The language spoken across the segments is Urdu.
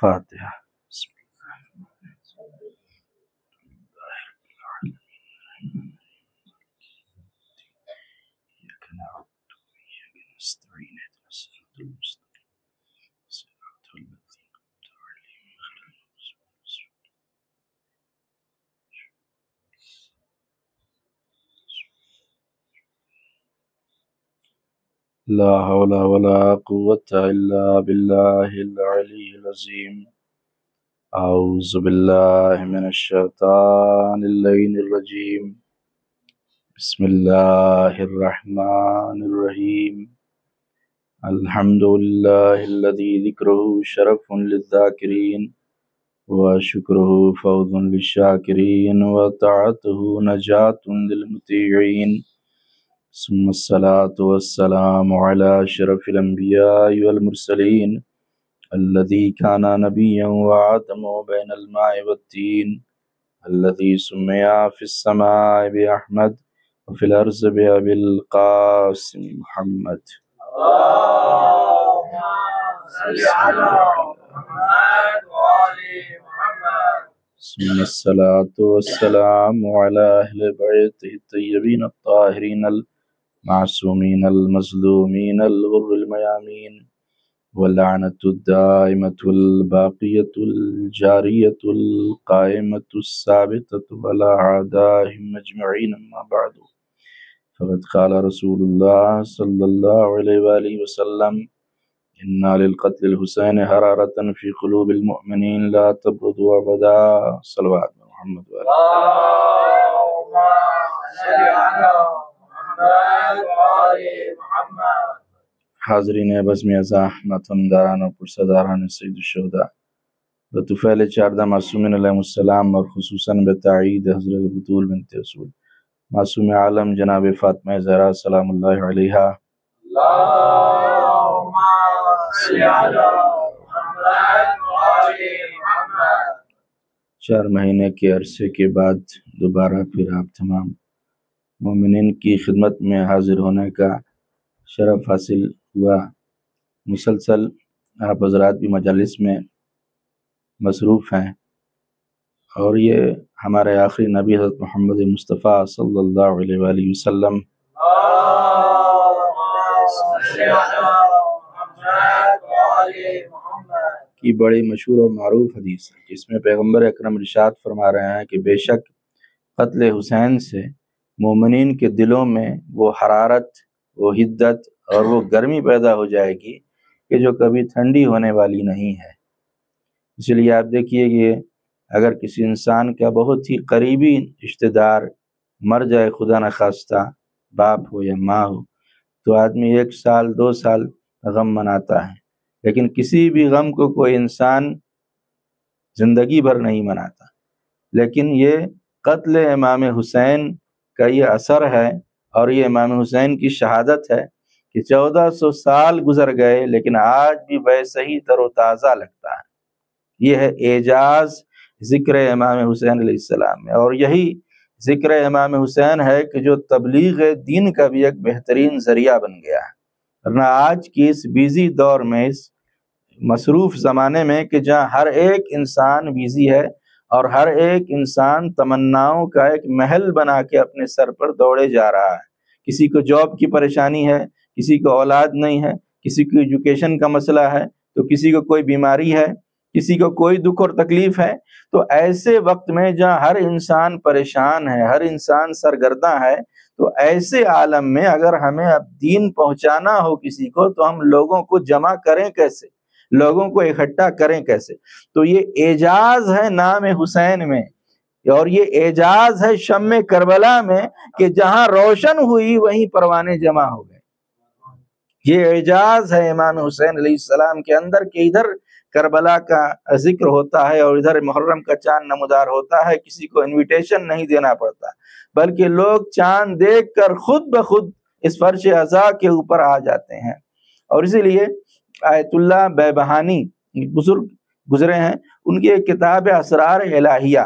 فاتحہ۔ لا حول ولا قوة إلا بالله العلي العظيم. أعوذ بالله من الشيطان اللعين الرجيم. بسم الله الرحمن الرحيم. الحمد لله الذي ذكره شرف للذاكرين وشكره فوز للشاكرين وطاعته نجاة للمطيعين. ثم الصلاة والسلام على أشرف الأنبياء والمرسلين الذي كان نبيا وآدم بين الماء والطين الذي سمي في السماء بأحمد وفي الأرض بأبي القاسم محمد. اللهم صل على محمد وآل محمد. ثم الصلاة والسلام على أهل بيته الطيبين الطاهرين المعصومين المظلومين الغر الميامين واللعنة الدائمة الباقية الجارية القائمة الثابتة على أعدائهم أجمعين. أما بعد، فقد قال رسول الله صلى الله عليه وآله وسلم: إن للقتل الحسين حرارة في قلوب المؤمنين لا تبرد أبدا. صلوات محمد اللهم صل على محمد وآل محمد. حاضرین بزم ازاں ماتمداران اور پرسداران سید الشہداء، بطفیل 14 معصومین علیہ السلام اور خصوصاً بتعیید حضرت بطول بنت رسول معصوم عالم جناب فاطمہ زہرا سلام اللہ علیہا، اللہم صل علی محمد وآل محمد. 4 مہینے کے عرصے کے بعد دوبارہ پھر آپ تمام مومنین کی خدمت میں حاضر ہونے کا شرف حاصل ہوا. مسلسل آپ حضرات بھی مجالس میں مصروف ہیں، اور یہ ہمارے آخری نبی حضرت محمد مصطفیٰ صلی اللہ علیہ وآلہ وسلم کی بڑی مشہور اور معروف حدیث ہے، جس میں پیغمبر اکرم ارشاد فرما رہے ہیں کہ بے شک قتل حسین سے مومنین کے دلوں میں وہ حرارت، وہ حدت اور وہ گرمی پیدا ہو جائے گی کہ جو کبھی ٹھنڈی ہونے والی نہیں ہے. اس لیے آپ دیکھیے کہ اگر کسی انسان کا بہت ہی قریبی رشتہ دار مر جائے، خدا نخواستہ باپ ہو یا ماں ہو، تو آدمی 1 سال 2 سال غم مناتا ہے، لیکن کسی بھی غم کو کوئی انسان زندگی بھر نہیں مناتا. لیکن یہ قتل امام حسین کا یہ اثر ہے، اور یہ امام حسین کی شہادت ہے کہ 1400 سال گزر گئے لیکن آج بھی ویسے ہی تر و تازہ لگتا ہے. یہ ہے اعجاز ذکر امام حسین علیہ السلام میں، اور یہی ذکر امام حسین ہے کہ جو تبلیغ دین کا بھی ایک بہترین ذریعہ بن گیا ہے. ورنہ آج کی اس بیزی دور میں، اس مصروف زمانے میں کہ جہاں ہر ایک انسان بیزی ہے اور ہر ایک انسان تمناؤں کا ایک محل بنا کے اپنے سر پر دوڑے جا رہا ہے. کسی کو جاب کی پریشانی ہے، کسی کو اولاد نہیں ہے، کسی کو ایجوکیشن کا مسئلہ ہے، تو کسی کو کوئی بیماری ہے، کسی کو کوئی دکھ اور تکلیف ہے. تو ایسے وقت میں جہاں ہر انسان پریشان ہے، ہر انسان سرگرداں ہے، تو ایسے عالم میں اگر ہمیں اب دین پہنچانا ہو کسی کو، تو ہم لوگوں کو جمع کریں کیسے، لوگوں کو اکٹھا کریں کیسے؟ تو یہ اعجاز ہے نام حسین میں، اور یہ اعجاز ہے شمع کربلا میں کہ جہاں روشن ہوئی وہیں پروانے جمع ہو گئے. یہ اعجاز ہے امام حسین علیہ السلام کے اندر کہ ادھر کربلا کا ذکر ہوتا ہے اور ادھر محرم کا چاند نمودار ہوتا ہے. کسی کو انویٹیشن نہیں دینا پڑتا، بلکہ لوگ چاند دیکھ کر خود بخود اس فرش عزا کے اوپر آ جاتے ہیں. اور اسی لیے آیت اللہ بیبہانی بزرگ گزرے ہیں، ان کی ایک کتاب اسرار الہیہ،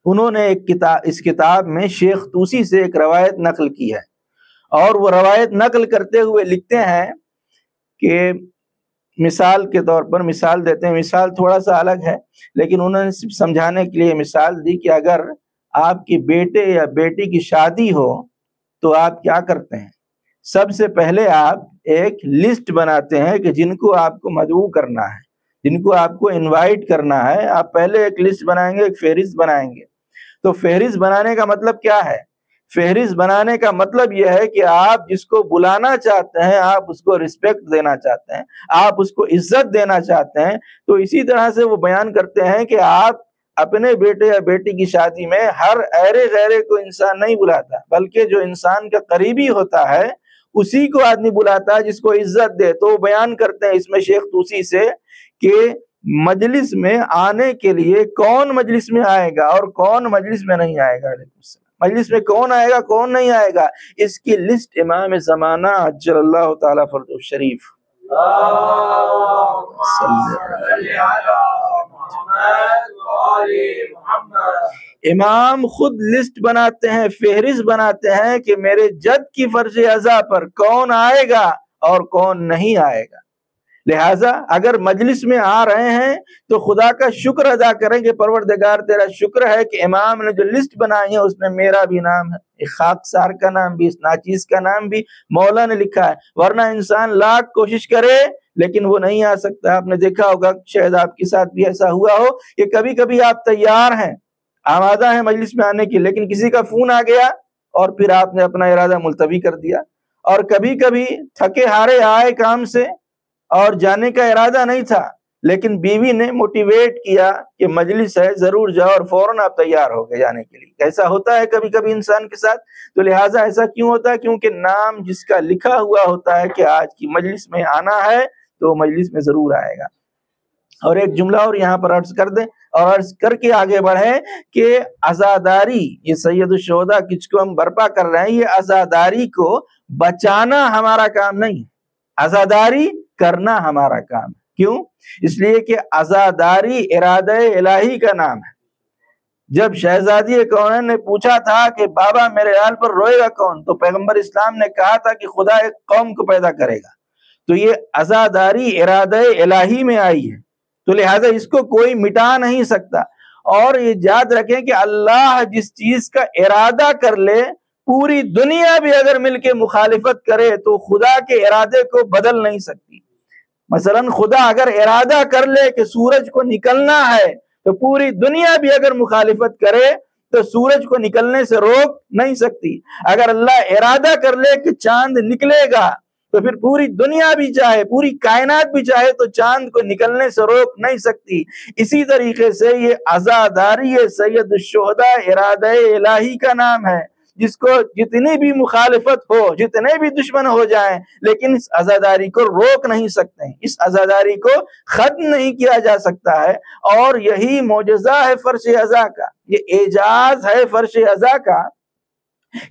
انہوں نے ایک کتاب، اس کتاب میں شیخ طوسی سے ایک روایت نقل کی ہے، اور وہ روایت نقل کرتے ہوئے لکھتے ہیں کہ مثال کے طور پر مثال دیتے ہیں، مثال تھوڑا سا الگ ہے لیکن انہوں نے صرف سمجھانے کے لیے مثال دی کہ اگر آپ کے بیٹے یا بیٹی کی شادی ہو تو آپ کیا کرتے ہیں؟ سب سے پہلے آپ ایک لسٹ بناتے ہیں کہ جن کو آپ کو مدعو کرنا ہے، جن کو آپ کو انوائٹ کرنا ہے، آپ پہلے ایک لسٹ بنائیں گے، ایک فہرست بنائیں گے۔ تو فہرست بنانے کا مطلب کیا ہے؟ فہرست بنانے کا مطلب یہ ہے کہ آپ جس کو بلانا چاہتے ہیں آپ اس کو رسپیکٹ دینا چاہتے ہیں، آپ اس کو عزت دینا چاہتے ہیں۔ تو اسی طرح سے وہ بیان کرتے ہیں کہ آپ اپنے بیٹے یا بیٹی کی شادی میں ہر ایرے غیرے کو انسان نہیں بلاتا، بلکہ جو انسان کا قریبی ہوتا ہے اسی کو آدمی بلاتا ہے جس کو عزت دے۔ تو وہ بیان کرتے ہیں اس میں شیخ طوسی سے کہ مجلس میں آنے کے لیے کون مجلس میں آئے گا اور کون مجلس میں نہیں آئے گا، علیکم السلام، مجلس میں کون آئے گا کون نہیں آئے گا، اس کی لسٹ امام زمانہ عجل اللہ تعالیٰ فرجہ الشریف امام خود لسٹ بناتے ہیں، فہرست بناتے ہیں کہ میرے جد کی فرض ازا پر کون آئے گا اور کون نہیں آئے گا۔ لہٰذا اگر مجلس میں آ رہے ہیں تو خدا کا شکر ادا کریں کہ پروردگار تیرا شکر ہے کہ امام نے جو لسٹ بنائی ہے اس میں میرا بھی نام ہے، ایک خاکسار کا نام بھی، اس ناچیز کا نام بھی مولا نے لکھا ہے، ورنہ انسان لاکھ کوشش کرے لیکن وہ نہیں آ سکتا۔ آپ نے دیکھا ہوگا، شاید آپ کے ساتھ بھی ایسا ہوا ہو کہ کبھی کبھی آپ تیار ہیں، آمادہ ہیں مجلس میں آنے کی، لیکن کسی کا فون آ گیا اور پھر آپ نے اپنا ارادہ ملتوی کر دیا۔ اور کبھی کبھی تھکے ہارے آئے کام سے اور جانے کا ارادہ نہیں تھا، لیکن بیوی نے موٹیویٹ کیا کہ مجلس ہے ضرور جاؤ، اور فوراً آپ تیار ہو گئے جانے کے لیے۔ ایسا ہوتا ہے کبھی کبھی انسان کے ساتھ۔ تو لہٰذا ایسا کیوں ہوتا ہے؟ کیونکہ نام جس کا لکھا ہوا ہوتا ہے کہ آج کی مجلس میں آنا ہے تو مجلس میں ضرور آئے گا۔ اور ایک جملہ اور یہاں پر عرض کر دیں اور عرض کر کے آگے بڑھیں کہ عزاداری، یہ سید الشہداء کچھ کو ہم برپا کر رہے ہیں، یہ عزاداری کو بچانا ہمارا کام نہیں، عزاداری کرنا ہمارا کام ہے۔ کیوں؟ اس لیے کہ عزاداری ارادہ الہی کا نام ہے۔ جب شہزادی کونین نے پوچھا تھا کہ بابا میرے حال پر روئے گا کون، تو پیغمبر اسلام نے کہا تھا کہ خدا ایک قوم کو پیدا کرے گا۔ تو یہ عزاداری ارادہ الہی میں آئی ہے، تو لہٰذا اس کو کوئی مٹا نہیں سکتا۔ اور یہ یاد رکھیں کہ اللہ جس چیز کا ارادہ کر لے، پوری دنیا بھی اگر مل کے مخالفت کرے تو خدا کے ارادے کو بدل نہیں سکتی۔ مثلا خدا اگر ارادہ کر لے کہ سورج کو نکلنا ہے تو پوری دنیا بھی اگر مخالفت کرے تو سورج کو نکلنے سے روک نہیں سکتی۔ اگر اللہ ارادہ کر لے کہ چاند نکلے گا تو پھر پوری دنیا بھی چاہے، پوری کائنات بھی چاہے تو چاند کو نکلنے سے روک نہیں سکتی۔ اسی طریقے سے یہ عزاداری سید الشہداء ارادہ الہی کا نام ہے، جس کو جتنی بھی مخالفت ہو، جتنے بھی دشمن ہو جائیں، لیکن اس عزاداری کو روک نہیں سکتے ہیں، اس عزاداری کو ختم نہیں کیا جا سکتا ہے۔ اور یہی معجزہ ہے فرش ازا کا، یہ اعجاز ہے فرش ازا کا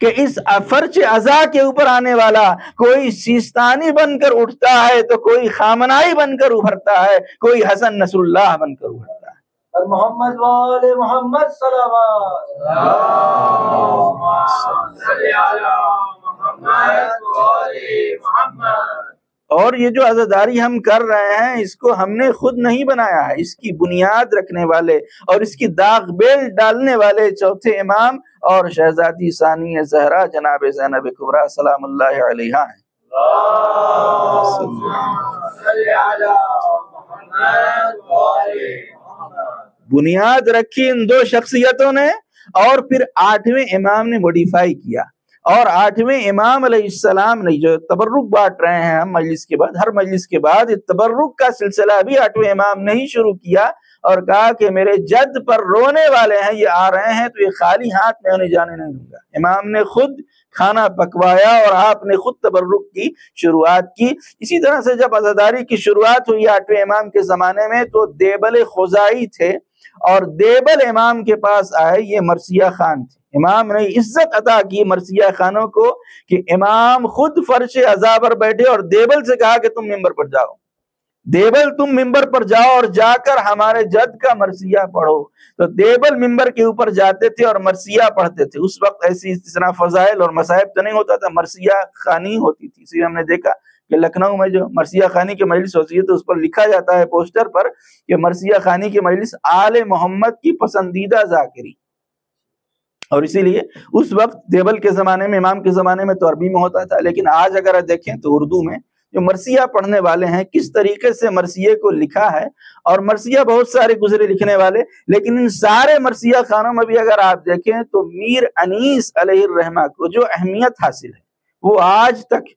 کہ اس فرش ازا کے اوپر آنے والا کوئی سیستانی بن کر اٹھتا ہے تو کوئی خامنائی بن کر ابھرتا ہے، کوئی حسن نصر اللہ بن کر ابھرتا ہے۔ اور محمد والے محمد صلوات اور یہ جو عزاداری ہم کر رہے ہیں اس کو ہم نے خود نہیں بنایا ہے، اس کی بنیاد رکھنے والے اور اس کی داغ بیل ڈالنے والے چوتھے امام اور شہزادی ثانی زہرا جناب زینب کبریٰ سلام اللہ علیہا ہیں۔ بنیاد رکھی ان دو شخصیتوں نے، اور پھر 8ویں امام نے موڈیفائی کیا۔ اور 8ویں امام علیہ السلام نے جو تبرک بانٹ رہے ہیں ہم مجلس کے بعد، ہر مجلس کے بعد، یہ تبرک کا سلسلہ بھی 8ویں امام نے ہی شروع کیا اور کہا کہ میرے جد پر رونے والے ہیں، یہ آ رہے ہیں تو یہ خالی ہاتھ میں انہیں جانے نہیں دوں گا۔ امام نے خود کھانا پکوایا اور آپ نے خود تبرک کی شروعات کی۔ اسی طرح سے جب عزاداری کی شروعات ہوئی 8ویں امام کے زمانے میں تو دیبل خزائی تھے، اور دیبل امام کے پاس آئے، یہ مرثیہ خان تھے۔ امام نے عزت عطا کی مرثیہ خانوں کو کہ امام خود فرش عزا پر بیٹھے اور دیبل سے کہا کہ تم ممبر پر جاؤ۔ دیبل تم ممبر پر جاؤ اور جا کر ہمارے جد کا مرثیہ پڑھو. تو دیبل ممبر کے اوپر جاتے تھے اور مرثیہ پڑھتے تھے. اس وقت ایسی استثناء فضائل اور مصائب تو نہیں ہوتا تھا, مرثیہ خوانی ہوتی تھی. اسی لیے ہم نے دیکھا کہ لکھنؤ میں جو مرثیہ خوانی کی مجلس ہوتی ہے تو اس پر لکھا جاتا ہے پوسٹر پر کہ مرثیہ خوانی کی مجلس آل محمد کی پسندیدہ ذاکری. اور اسی لیے اس وقت دیبل کے زمانے میں, امام کے زمانے میں تو عربی میں ہوتا تھا, لیکن آج اگر دیکھیں تو اردو میں جو مرثیہ پڑھنے والے ہیں کس طریقے سے مرثیے کو لکھا ہے. اور مرثیہ بہت سارے گزرے لکھنے والے, لیکن ان سارے مرثیہ خانوں میں بھی اگر آپ دیکھیں تو میر انیس علیہ الرحمہ کو جو اہمیت حاصل ہے وہ آج تک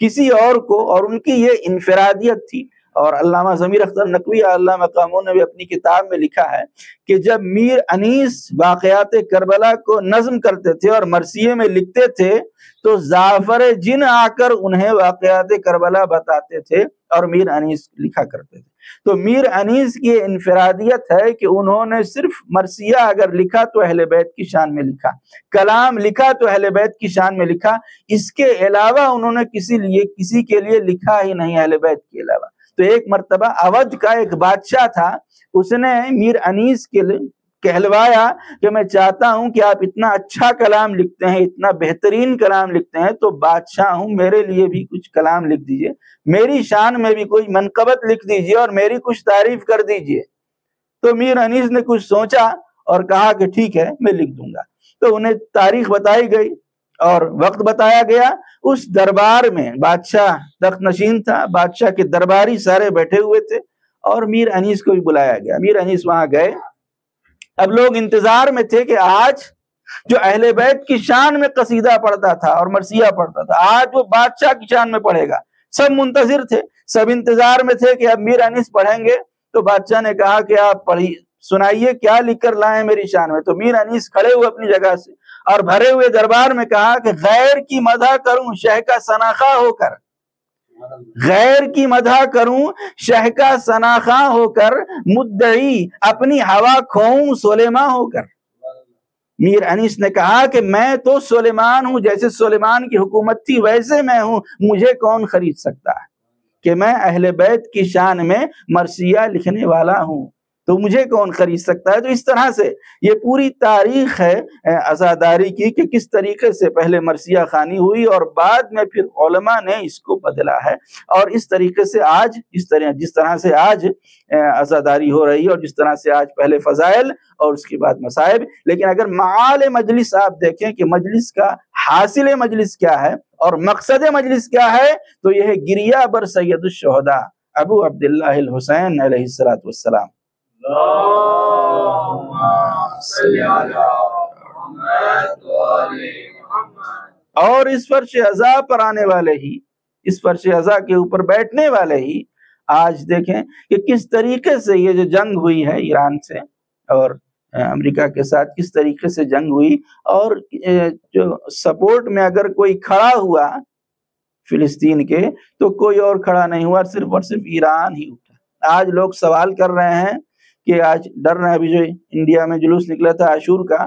کسی اور کو, اور ان کی یہ انفرادیت تھی. اور علامہ ضمیر اختر نقوی علامہ مقامون نے بھی اپنی کتاب میں لکھا ہے کہ جب میر انیس واقعات کربلا کو نظم کرتے تھے اور مرثیے میں لکھتے تھے تو زعفر جن آ کر انہیں واقعات کربلا بتاتے تھے اور میر انیس لکھا کرتے تھے. تو میر انیس کی انفرادیت ہے کہ انہوں نے صرف مرثیہ اگر لکھا تو اہل بیت کی شان میں لکھا, کلام لکھا تو اہل بیت کی شان میں لکھا. اس کے علاوہ انہوں نے کسی کے لیے لکھا ہی نہیں اہل بیت کے علاوہ. تو ایک مرتبہ اودھ کا ایک بادشاہ تھا, اس نے میر انیس کے لیے کہلوایا کہ میں چاہتا ہوں کہ آپ اتنا اچھا کلام لکھتے ہیں, اتنا بہترین کلام لکھتے ہیں, تو بادشاہ ہوں, میرے لیے بھی کچھ کلام لکھ دیجئے, میری شان میں بھی کوئی منقبت لکھ دیجئے اور میری کچھ تعریف کر دیجئے. تو میر انیس نے کچھ سوچا اور کہا کہ ٹھیک ہے میں لکھ دوں گا. تو انہیں تاریخ بتائی گئی اور وقت بتایا گیا. اس دربار میں بادشاہ تخت نشین تھا, بادشاہ کے درباری سارے بیٹھے ہوئے تھے اور میر انیس کو بھی بلایا گیا. میر انیس وہاں گئے. اب لوگ انتظار میں تھے کہ آج جو اہل بیت کی شان میں قصیدہ پڑھتا تھا اور مرثیہ پڑھتا تھا, آج وہ بادشاہ کی شان میں پڑھے گا. سب منتظر تھے, سب انتظار میں تھے کہ اب میر انیس پڑھیں گے. تو بادشاہ نے کہا کہ آپ پڑھیے, سنائیے کیا لکھ کر لائے میری شان میں. تو میر انیس کھڑے ہوئے اپنی جگہ سے اور بھرے ہوئے دربار میں کہا کہ غیر کی مدح کروں شہ کا سناخواہ ہو کر, غیر کی مدح کروں شہ کا سناخواہ ہو کر, مدعی اپنی ہوا کھوؤں سلیمان ہو کر. میر انیس نے کہا کہ میں تو سلیمان ہوں, جیسے سلیمان کی حکومت تھی ویسے میں ہوں, مجھے کون خرید سکتا ہے کہ میں اہل بیت کی شان میں مرثیہ لکھنے والا ہوں, تو مجھے کون خرید سکتا ہے. تو اس طرح سے یہ پوری تاریخ ہے عزاداری کی کہ کس طریقے سے پہلے مرثیہ خوانی ہوئی اور بعد میں پھر علماء نے اس کو بدلا ہے, اور اس طریقے سے آج جس طرح سے آج عزاداری ہو رہی ہے اور جس طرح سے آج پہلے فضائل اور اس کے بعد مصائب. لیکن اگر معال مجلس آپ دیکھیں کہ مجلس کا حاصل مجلس کیا ہے اور مقصد مجلس کیا ہے, تو یہ ہے گریہ بر سید الشہداء ابو عبداللہ الحسین علیہ الصلوۃ والسلام. اور اس فرش عزا پر آنے والے ہی, اس فرش عزا کے اوپر بیٹھنے والے ہی آج دیکھیں کہ کس طریقے سے یہ جو جنگ ہوئی ہے ایران سے اور امریکہ کے ساتھ, کس طریقے سے جنگ ہوئی, اور جو سپورٹ میں اگر کوئی کھڑا ہوا فلسطین کے تو کوئی اور کھڑا نہیں ہوا, صرف اور صرف ایران ہی اٹھا. آج لوگ سوال کر رہے ہیں کہ آج ڈر رہے ہیں, ابھی جو انڈیا میں جلوس نکلا تھا عاشور کا,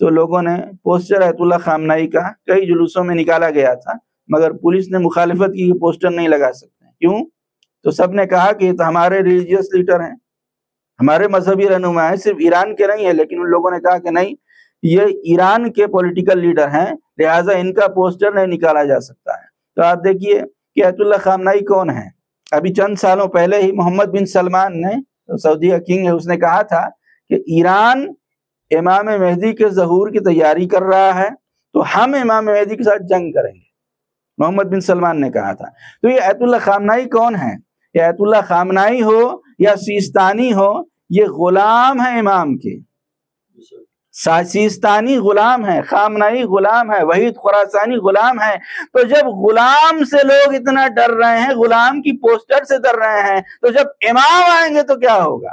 تو لوگوں نے پوسٹر ایت اللہ خامنائی کا کئی جلوسوں میں نکالا گیا تھا, مگر پولیس نے مخالفت کی کہ پوسٹر نہیں لگا سکتے. کیوں؟ تو سب نے کہا کہ یہ تو ہمارے ریلیجیس لیڈر ہیں, ہمارے مذہبی رہنما ہیں, صرف ایران کے نہیں ہیں. لیکن ان لوگوں نے کہا کہ نہیں, یہ ایران کے پولیٹیکل لیڈر ہیں, لہٰذا ان کا پوسٹر نہیں نکالا جا سکتا ہے. تو آپ دیکھیے کہ ایت اللہ خامنائی کون ہے. ابھی چند سالوں پہلے ہی محمد بن سلمان نے, سعودی کا کنگ ہے, اس نے کہا تھا کہ ایران امام مہدی کے ظہور کی تیاری کر رہا ہے تو ہم امام مہدی کے ساتھ جنگ کریں گے. محمد بن سلمان نے کہا تھا. تو یہ ایت اللہ خامنائی کون ہے؟ یہ ایت اللہ خامنائی ہو یا سیستانی ہو, یہ غلام ہے امام کے. سیستانی غلام ہے, خامنائی غلام ہے, وحید خراسانی غلام ہے. تو جب غلام سے لوگ اتنا ڈر رہے ہیں, غلام کی پوسٹر سے ڈر رہے ہیں, تو جب امام آئیں گے تو کیا ہوگا؟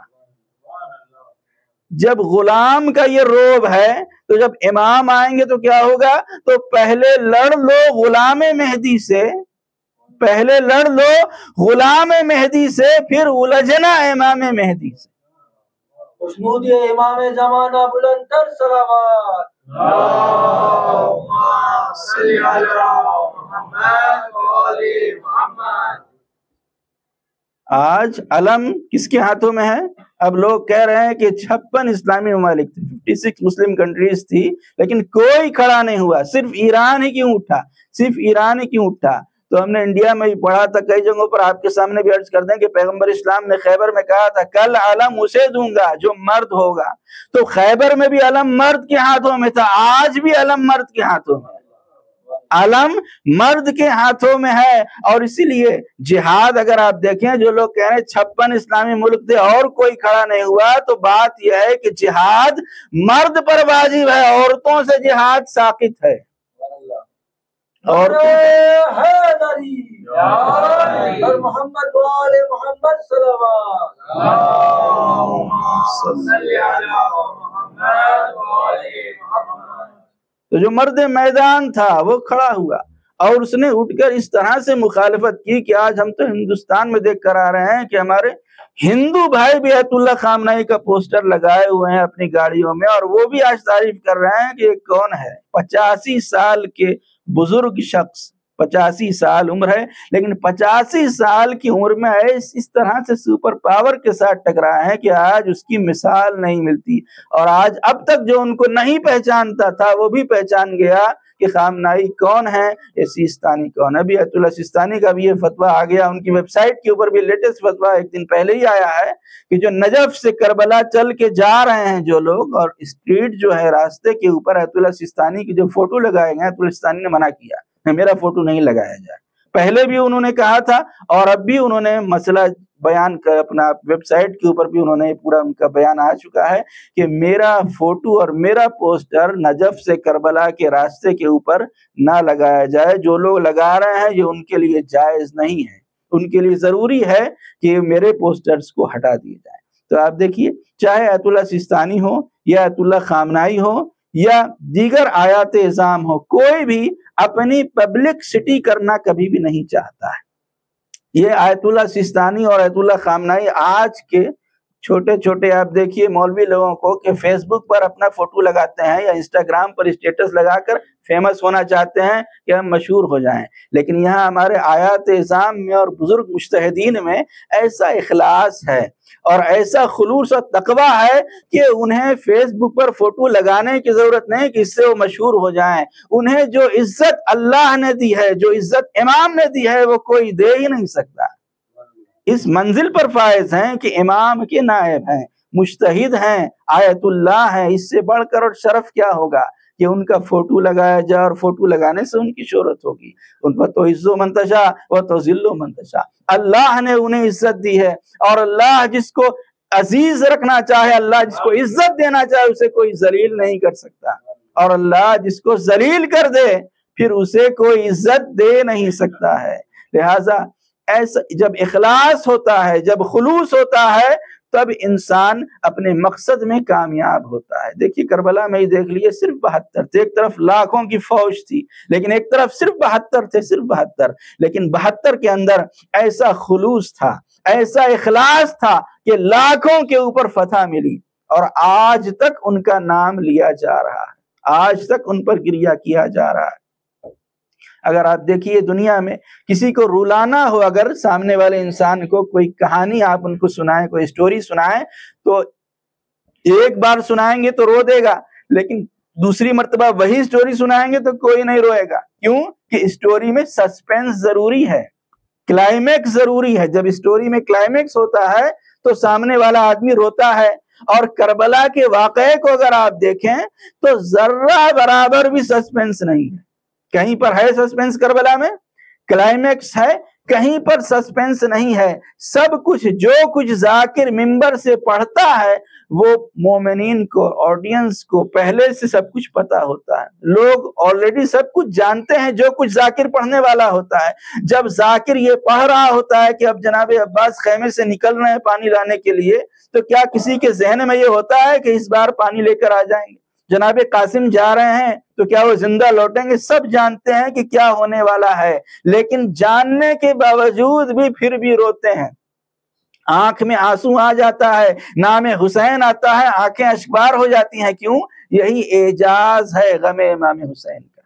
جب غلام کا یہ روب ہے تو جب امام آئیں گے تو کیا ہوگا؟ تو پہلے لڑ لو غلام مہدی سے, پہلے لڑ لو غلام مہدی سے, پھر الجھنا امام مہدی سے. خوشنودی امام زمانہ بلند تر صلوات. اللہم صلی علی محمد و آل محمد. آج علم کس کے ہاتھوں میں ہے؟ اب لوگ کہہ رہے ہیں کہ 56 اسلامی ممالک تھے، 56 مسلم کنٹریز تھی، لیکن کوئی کھڑا نہیں ہوا، صرف ایران ہی کیوں اٹھا، صرف ایران ہی کیوں اٹھا؟ تو ہم نے انڈیا میں بھی پڑھا تھا کئی جگہوں پر، آپ کے سامنے بھی عرض کر دیں کہ پیغمبر اسلام نے خیبر میں کہا تھا کل علم اسے دوں گا جو مرد ہوگا، تو خیبر میں بھی علم مرد کے ہاتھوں میں تھا، آج بھی علم مرد کے ہاتھوں میں ہے، علم مرد کے ہاتھوں میں ہے۔ اور اسی لیے جہاد اگر آپ دیکھیں، جو لوگ کہہ رہے ہیں 56 اسلامی ملک تھے اور کوئی کھڑا نہیں ہوا، تو بات یہ ہے کہ جہاد مرد پر واجب ہے، عورتوں سے جہاد ساقط ہے۔ اور حیدری اور محمد وآل محمد صلوات تو جو مرد میدان تھا وہ کھڑا ہوا اور اس نے اٹھ کر اس طرح سے مخالفت کی کہ آج ہم تو ہندوستان میں دیکھ کر آ رہے ہیں کہ ہمارے ہندو بھائی بھی آیت اللہ خامنہئی کا پوسٹر لگائے ہوئے ہیں اپنی گاڑیوں میں، اور وہ بھی آج تعریف کر رہے ہیں کہ یہ کون ہے، 85 سال کے بزرگ شخص، 85 سال عمر ہے، لیکن 85 سال کی عمر میں اس طرح سے سپر پاور کے ساتھ ٹکرایا ہے کہ آج اس کی مثال نہیں ملتی۔ اور آج اب تک جو ان کو نہیں پہچانتا تھا وہ بھی پہچان گیا کہ خامنہئی کون ہے، یہ سیستانی کون ہے۔ ابھی آیت اللہ سیستانی کا بھی یہ فتویٰ آ گیا، ان کی ویب سائٹ کے اوپر بھی لیٹسٹ فتویٰ ایک دن پہلے ہی آیا ہے کہ جو نجف سے کربلا چل کے جا رہے ہیں جو لوگ، اور اسٹریٹ جو ہے راستے کے اوپر آیت اللہ سیستانی کی جو فوٹو لگائے گئے، آیت اللہ سیستانی نے منع کیا میرا فوٹو نہیں لگایا جائے۔ پہلے بھی انہوں نے کہا تھا اور اب بھی انہوں نے مسئلہ بیان کر اپنا ویب سائٹ کے اوپر بھی انہوں نے پورا ان کا بیان آ چکا ہے کہ میرا فوٹو اور میرا پوسٹر نجف سے کربلا کے راستے کے اوپر نہ لگایا جائے۔ جو لوگ لگا رہے ہیں یہ ان کے لیے جائز نہیں ہے، ان کے لیے ضروری ہے کہ میرے پوسٹرز کو ہٹا دیے جائیں۔ تو آپ دیکھیے، چاہے آیت اللہ سیستانی ہو یا آیت اللہ خامنہئی ہو یا دیگر آیات اعظام ہو، کوئی بھی اپنی پبلک سٹی کرنا کبھی بھی نہیں چاہتا ہے۔ یہ آیت اللہ سیستانی اور آیت اللہ خامنہئی آج کے چھوٹے چھوٹے آپ دیکھیے مولوی لوگوں کو کہ فیس بک پر اپنا فوٹو لگاتے ہیں یا انسٹاگرام پر اسٹیٹس لگا کر فیمس ہونا چاہتے ہیں کہ ہم مشہور ہو جائیں، لیکن یہاں ہمارے آیات اعظام میں اور بزرگ مجتہدین میں ایسا اخلاص ہے اور ایسا خلوص اور تقویٰ ہے کہ انہیں فیس بک پر فوٹو لگانے کی ضرورت نہیں کہ اس سے وہ مشہور ہو جائیں۔ انہیں جو عزت اللہ نے دی ہے، جو عزت امام نے دی ہے، وہ کوئی دے ہی نہیں سکتا۔ اس منزل پر فائز ہیں کہ امام کے نائب ہیں، مجتہد ہیں، آیت اللہ ہیں، اس سے بڑھ کر اور شرف کیا ہوگا کہ ان کا فوٹو لگایا جائے، اور فوٹو لگانے سے ان کی شہرت ہوگی۔ ان پر تو عز و منتشا و تو ذل و منتشا، اللہ نے انہیں عزت دی ہے، اور اللہ جس کو عزیز رکھنا چاہے، اللہ جس کو عزت دینا چاہے، اسے کوئی ذلیل نہیں کر سکتا، اور اللہ جس کو ذلیل کر دے پھر اسے کوئی عزت دے نہیں سکتا ہے۔ لہذا ایسا جب اخلاص ہوتا ہے، جب خلوص ہوتا ہے، تب انسان اپنے مقصد میں کامیاب ہوتا ہے۔ دیکھیے کربلا میں ہی دیکھ لیے، صرف 72 تھے، ایک طرف لاکھوں کی فوج تھی لیکن ایک طرف صرف 72 تھے، صرف 72، لیکن 72 کے اندر ایسا خلوص تھا، ایسا اخلاص تھا کہ لاکھوں کے اوپر فتح ملی، اور آج تک ان کا نام لیا جا رہا ہے، آج تک ان پر گریہ کیا جا رہا ہے۔ اگر آپ دیکھیے دنیا میں کسی کو رولانا ہو، اگر سامنے والے انسان کو کوئی کہانی آپ ان کو سنائیں، کوئی اسٹوری سنائیں، تو ایک بار سنائیں گے تو رو دے گا، لیکن دوسری مرتبہ وہی اسٹوری سنائیں گے تو کوئی نہیں روئے گا۔ کیوں؟ کہ اسٹوری میں سسپینس ضروری ہے، کلائمیکس ضروری ہے۔ جب اسٹوری میں کلائمیکس ہوتا ہے تو سامنے والا آدمی روتا ہے۔ اور کربلا کے واقعے کو اگر آپ دیکھیں تو ذرہ برابر بھی سسپینس نہیں ہے۔ کہیں پر ہے سسپینس کربلا میں، کلائمیکس ہے، کہیں پر سسپینس نہیں ہے۔ سب کچھ جو کچھ ذاکر منبر سے پڑھتا ہے وہ مومنین کو، آڈینس کو پہلے سے سب کچھ پتا ہوتا ہے۔ لوگ آلریڈی سب کچھ جانتے ہیں جو کچھ ذاکر پڑھنے والا ہوتا ہے۔ جب ذاکر یہ پڑھ رہا ہوتا ہے کہ اب جناب عباس خیمے سے نکل رہے ہیں پانی لانے کے لیے، تو کیا کسی کے ذہن میں یہ ہوتا ہے کہ اس بار پانی لے کر آ جائیں گے؟ جناب قاسم جا رہے ہیں تو کیا وہ زندہ لوٹیں گے؟ سب جانتے ہیں کہ کیا ہونے والا ہے، لیکن جاننے کے باوجود بھی پھر بھی روتے ہیں، آنکھ میں آنسو آ جاتا ہے، نام حسین آتا ہے، آنکھیں اشکبار ہو جاتی ہیں۔ کیوں؟ یہی اعجاز ہے غم امام حسین کا،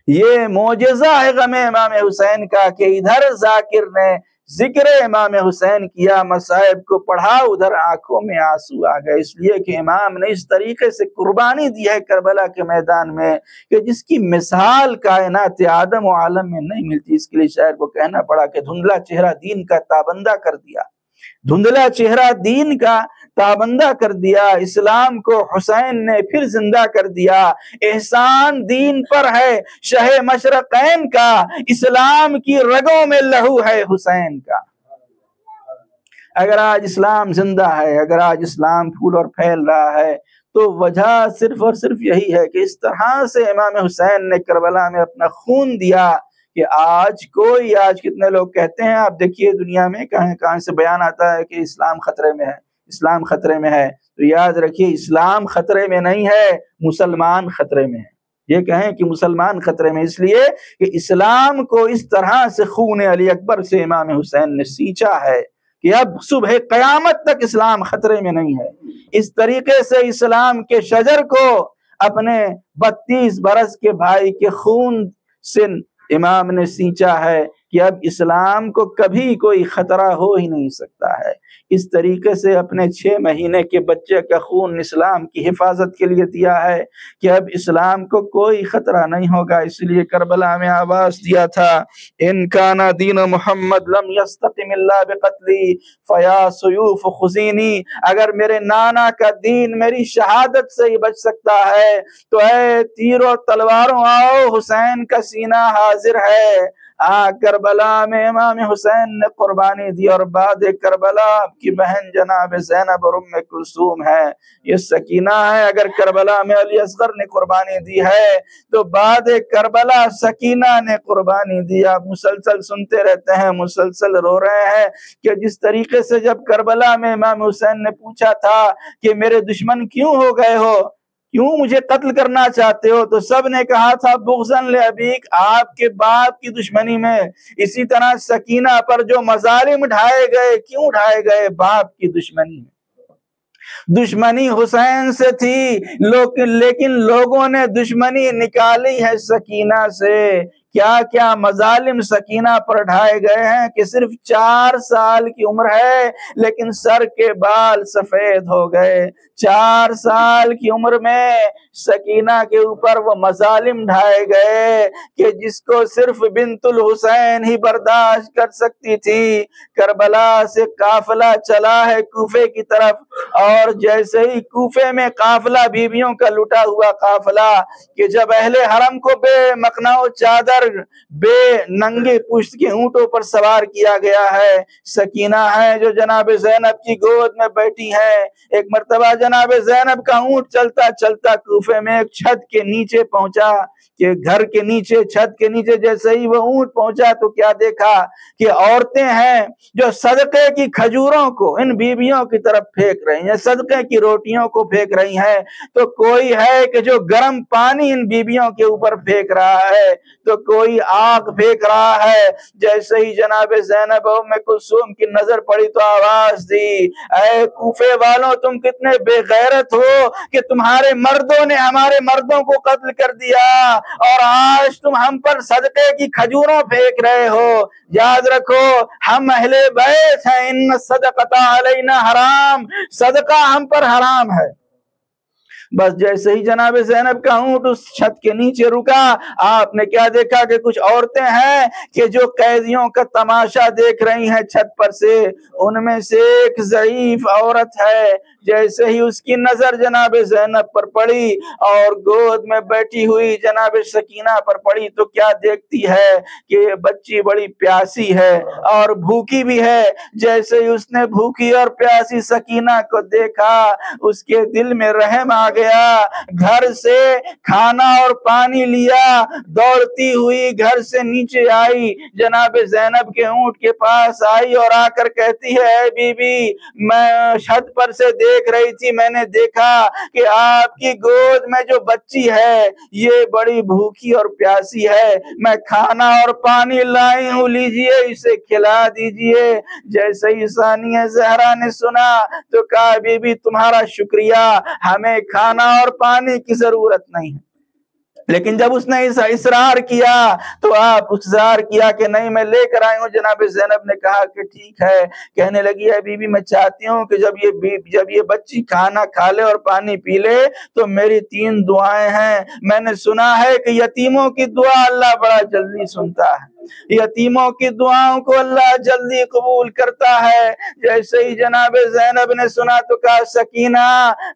یہ معجزہ ہے غم امام حسین کا کہ ادھر ذاکر نے ذکر امام حسین کیا، مصائب کو پڑھا، ادھر آنکھوں میں آنسو آ گئے، اس لیے کہ امام نے اس طریقے سے قربانی دی ہے کربلا کے میدان میں کہ جس کی مثال کائنات آدم و عالم میں نہیں ملتی۔ اس کے لیے شاعر کو کہنا پڑا کہ دھندلا چہرہ دین کا تابندہ کر دیا، دھندلا چہرہ دین کا تابندہ کر دیا، اسلام کو حسین نے پھر زندہ کر دیا۔ احسان دین پر ہے شہ مشرقین کا، اسلام کی رگوں میں لہو ہے حسین کا۔ اگر آج اسلام زندہ ہے، اگر آج اسلام پھول اور پھیل رہا ہے تو وجہ صرف اور صرف یہی ہے کہ اس طرح سے امام حسین نے کربلا میں اپنا خون دیا کہ آج کتنے لوگ کہتے ہیں، آپ دیکھیے دنیا میں کہاں سے بیان آتا ہے کہ اسلام خطرے میں ہے، اسلام خطرے میں ہے، تو یاد رکھیے اسلام خطرے میں نہیں ہے، مسلمان خطرے میں ہے۔ یہ کہیں کہ مسلمان خطرے میں، اس لیے کہ اسلام کو اس طرح سے خون علی اکبر سے امام حسین نے سینچا ہے کہ اب صبح قیامت تک اسلام خطرے میں نہیں ہے۔ اس طریقے سے اسلام کے شجر کو اپنے 32 برس کے بھائی کے خون سے امام نے سینچا ہے کہ اب اسلام کو کبھی کوئی خطرہ ہو ہی نہیں سکتا ہے۔ اس طریقے سے اپنے 6 مہینے کے بچے کا خون اسلام کی حفاظت کے لیے دیا ہے کہ اب اسلام کو کوئی خطرہ نہیں ہوگا۔ اس لیے کربلا میں آواز دیا تھا، ان کان دین محمد لم یستقم الا بقتلی فیا سیوف خزینی، اگر میرے نانا کا دین میری شہادت سے ہی بچ سکتا ہے تو اے تیروں تلواروں آؤ، حسین کا سینہ حاضر ہے۔ کربلا میں امام حسین نے قربانی دی، اور بعد کربلا آپ کی بہن جناب زینب اور ام کلثوم ہے، یہ سکینہ ہے۔ اگر کربلا میں علی اصغر نے قربانی دی ہے تو بعد کربلا سکینہ نے قربانی دی۔ آپ مسلسل سنتے رہتے ہیں، مسلسل رو رہے ہیں کہ جس طریقے سے جب کربلا میں امام حسین نے پوچھا تھا کہ میرے دشمن کیوں ہو گئے ہو، کیوں مجھے قتل کرنا چاہتے ہو، تو سب نے کہا تھا بغضاً لأبیک، آپ کے باپ کی دشمنی میں۔ اسی طرح سکینہ پر جو مظالم ڈھائے گئے، کیوں ڈھائے گئے؟ باپ کی دشمنی میں۔ دشمنی حسین سے تھی لیکن لوگوں نے دشمنی نکالی ہے سکینہ سے۔ کیا کیا مظالم سکینہ پر ڈھائے گئے ہیں کہ صرف 4 سال کی عمر ہے لیکن سر کے بال سفید ہو گئے۔ 4 سال کی عمر میں سکینہ کے اوپر وہ مظالم ڈھائے گئے کہ جس کو صرف بنت الحسین ہی برداشت کر سکتی تھی۔ کربلا سے قافلہ چلا ہے کوفے کی طرف، اور جیسے ہی کوفے میں قافلہ بیویوں کا لٹا ہوا قافلہ کہ جب اہل حرم کو بے مخنہ و چادر، بے ننگے پشت کے اونٹوں پر سوار کیا گیا ہے، سکینہ ہے جو جناب زینب کی گود میں بیٹھی ہے۔ ایک مرتبہ جناب زینب کا اونٹ چلتا چلتا کوفے میں ایک چھت کے نیچے پہنچا کہ گھر کے نیچے، چھت کے نیچے جیسے ہی وہ اونٹ پہنچا تو کیا دیکھا کہ عورتیں ہیں جو صدقے کی کھجوروں کو ان بیویوں کی طرف پھینک رہی ہیں، صدقے کی روٹیوں کو پھینک رہی ہیں، تو کوئی ہے کہ جو گرم پانی ان بیویوں کے اوپر پھینک رہا ہے، تو کوئی آگ پھینک رہا ہے۔ جیسے ہی جناب زینب و ام کلثوم کی نظر پڑی تو آواز دی، اے کوفے والوں تم کتنے بے غیرت ہو کہ تمہارے مردوں نے ہمارے مردوں کو قتل کر دیا اور آج تم ہم پر صدقے کی کھجوروں پھینک رہے ہو۔ یاد رکھو ہم اہل بیت ہیں، ان الصدقۃ علینا حرام، صدقہ ہم پر حرام ہے۔ بس جیسے ہی جناب زینب کا اونٹ اس چھت کے نیچے رکا، آپ نے کیا دیکھا کہ کچھ عورتیں ہیں کہ جو قیدیوں کا تماشا دیکھ رہی ہیں چھت پر سے۔ ان میں سے ایک ضعیف عورت ہے، جیسے ہی اس کی نظر جناب زینب پر پڑی اور گود میں بیٹھی ہوئی جناب سکینہ پر پڑی تو کیا دیکھتی ہے کہ یہ بچی بڑی پیاسی ہے اور بھوکی بھی ہے۔ جیسے ہی اس نے بھوکی اور پیاسی سکینہ کو دیکھا، اس کے دل میں رحم آ گیا، گھر سے کھانا اور پانی لیا، دوڑتی ہوئی گھر سے نیچے آئی، جناب زینب کے اونٹ کے پاس آئی اور آ کر کہتی ہے، اے بی بی میں چھت پر سے دیکھ رہی تھی، میں نے دیکھا کہ آپ کی گود میں جو بچی ہے یہ بڑی بھوکی اور پیاسی ہے، میں کھانا اور پانی لائی ہوں، لیجئے اسے کھلا دیجئے۔ جیسے ہی ثانیہ زہرا نے سنا تو کہا، بی بی تمہارا شکریہ، ہمیں کھانا اور پانی کی ضرورت نہیں ہے، لیکن جب اس نے اصرار کیا تو آپ اصرار کیا کہ نہیں میں لے کر آئی ہوں. جناب زینب نے کہا کہ ٹھیک ہے. کہنے لگی ہے بی بی میں چاہتی ہوں کہ جب یہ بچی کھانا کھا لے اور پانی پی لے تو میری 3 دعائیں ہیں. میں نے سنا ہے کہ یتیموں کی دعا اللہ بڑا جلدی سنتا ہے, یتیموں کی دعاؤں کو اللہ جلدی قبول کرتا ہے. جیسے ہی جناب زینب نے سنا تو کہا سکینہ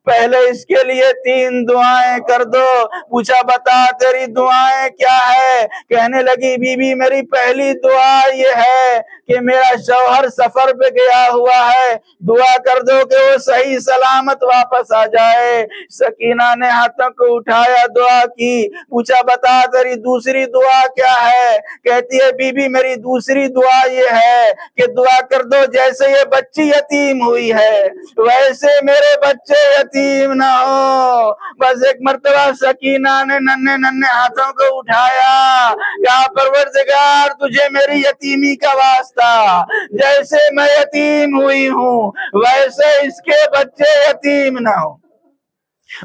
پہلے اس کے لیے 3 دعائیں کر دو. پوچھا بتا تیری دعائیں کیا ہے؟ کہنے لگی بی بی میری پہلی دعا یہ ہے کہ میرا شوہر سفر پہ گیا ہوا ہے, دعا کر دو کہ وہ صحیح سلامت واپس آ جائے. سکینہ نے ہاتھوں کو اٹھایا, دعا کی. پوچھا بتا تیری دوسری دعا کیا ہے؟ کہتی ہے بی بی میری دوسری دعا یہ ہے کہ دعا کر دو جیسے یہ بچی یتیم ہوئی ہے ویسے میرے بچے یتیم نہ ہو. بس ایک مرتبہ سکینہ نے ننھے ہاتھوں کو اٹھایا, یا پروردگار تجھے میری یتیمی کا واسطہ, جیسے میں یتیم ہوئی ہوں ویسے اس کے بچے یتیم نہ ہو.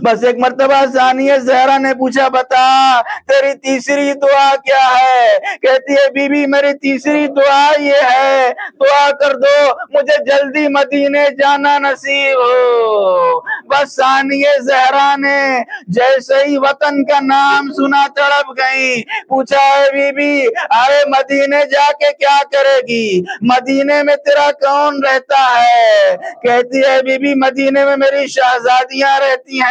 بس ایک مرتبہ ثانیہ زہرا نے پوچھا بتا تیری تیسری دعا کیا ہے؟ کہتی ہے بی بی میری تیسری دعا یہ ہے دعا کر دو مجھے جلدی مدینے جانا نصیب ہو. بس ثانیہ زہرا نے جیسے ہی وطن کا نام سنا تڑپ گئی. پوچھا ہے بی بی ارے مدینے جا کے کیا کرے گی؟ مدینے میں تیرا کون رہتا ہے؟ کہتی ہے بی بی مدینے میں میری شہزادیاں رہتی ہیں,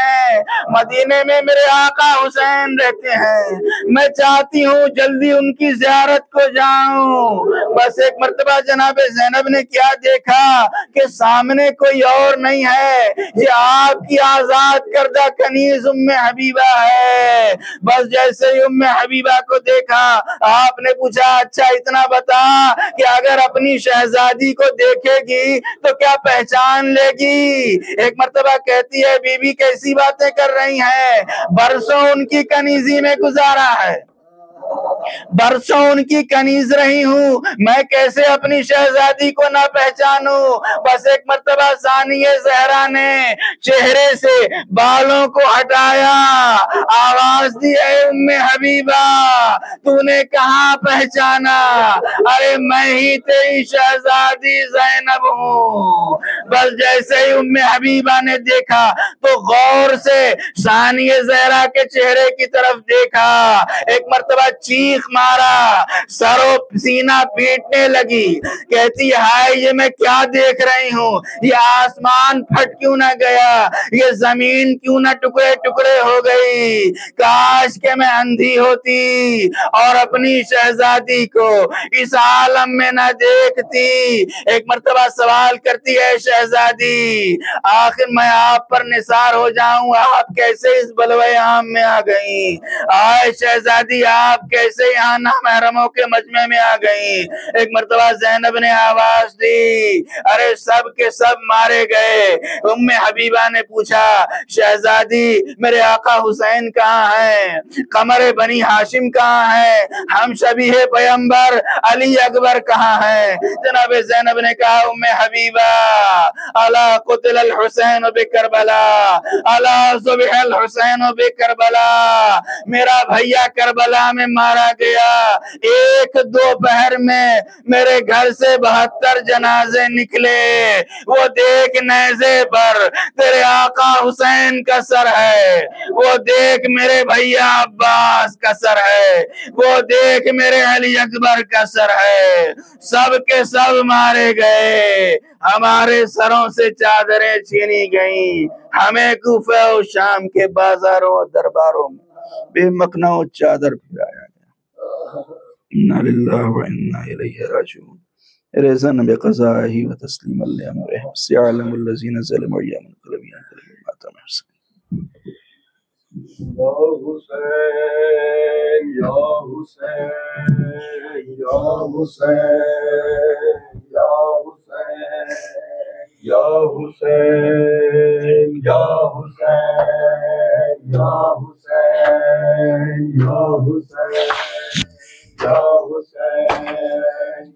مدینے میں میرے آقا حسین رہتے ہیں, میں چاہتی ہوں جلدی ان کی زیارت کو جاؤں. بس ایک مرتبہ جناب زینب نے کیا دیکھا کہ سامنے کوئی اور نہیں ہے, یہ آپ کی آزاد کردہ کنیز ام حبیبہ ہے. بس جیسے ہی ام حبیبہ کو دیکھا آپ نے پوچھا اچھا اتنا بتا کہ اگر اپنی شہزادی کو دیکھے گی تو کیا پہچان لے گی؟ ایک مرتبہ کہتی ہے بی بی کیسی باتیں کر رہی ہیں, برسوں ان کی کنیزی میں گزارا ہے, برسوں ان کی کنیز رہی ہوں, میں کیسے اپنی شہزادی کو نہ پہچانوں؟ بس ایک مرتبہ ثانیہ زہرا نے چہرے سے بالوں کو ہٹایا, آواز دی اے ام حبیبہ تو نے کہاں پہچانا؟ ارے میں ہی تیری شہزادی زینب ہوں. بس جیسے ہی ام حبیبہ نے دیکھا تو غور سے ثانیہ زہرا کے چہرے کی طرف دیکھا, ایک مرتبہ چیخ مارا, سر و سینہ پیٹنے لگی. کہتی ہائے یہ میں کیا دیکھ رہی ہوں, یہ آسمان پھٹ کیوں نہ گیا, یہ زمین کیوں نہ ٹکڑے ٹکڑے ہو گئی, کاش کہ میں اندھی ہوتی اور اپنی شہزادی کو اس عالم میں نہ دیکھتی. ایک مرتبہ سوال کرتی ہے شہزادی آخر میں آپ پر نثار ہو جاؤں, آپ کیسے اس بلوے عام میں آ گئیں؟ آئے شہزادی آپ کیسے یہاں نامحرموں کے مجمع میں آ گئیں؟ ایک مرتبہ زینب نے آواز دی ارے سب کے سب مارے گئے. ام حبیبہ نے پوچھا شہزادی میرے آقا حسین کہاں ہیں؟ قمر بنی ہاشم کہاں ہیں؟ ہم شبیہ پیمبر علی اکبر کہاں ہیں؟ جناب زینب نے کہا ام حبیبہ الا قتل الحسین بکربلا, الا ذبح الحسین بکربلا, میرا بھیا کربلا میں مارا گیا. ایک دوپہر میں میرے گھر سے 72 جنازے نکلے, وہ دیکھ نیزے پر تیرے آقا حسین کا سر ہے, وہ دیکھ میرے بھیا عباس کا سر ہے, وہ دیکھ میرے علی اکبر کا سر ہے, سب کے سب مارے گئے. ہمارے سروں سے چادریں چھینی گئیں, ہمیں کوفہ و شام کے بازاروں اور درباروں میں بے مکنا و چادر پھرایا گیا. انا للہ و انا الیہ راجعون. رضا بقضائہ و تسلیما لامرہ سیعلم الذین ظلموا ایام انقلب ماتم حسین. یا حسین یا حسین یا حسین یا حسین یا حسین یا حسین یا حسین یا حسین یا حسین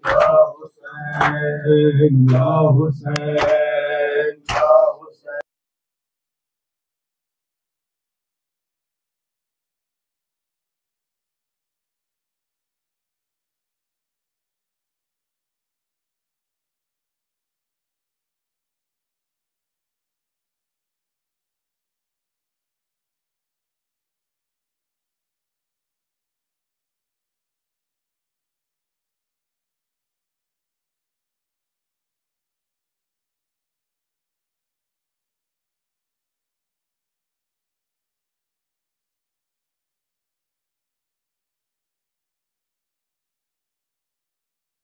یا حسین یا حسین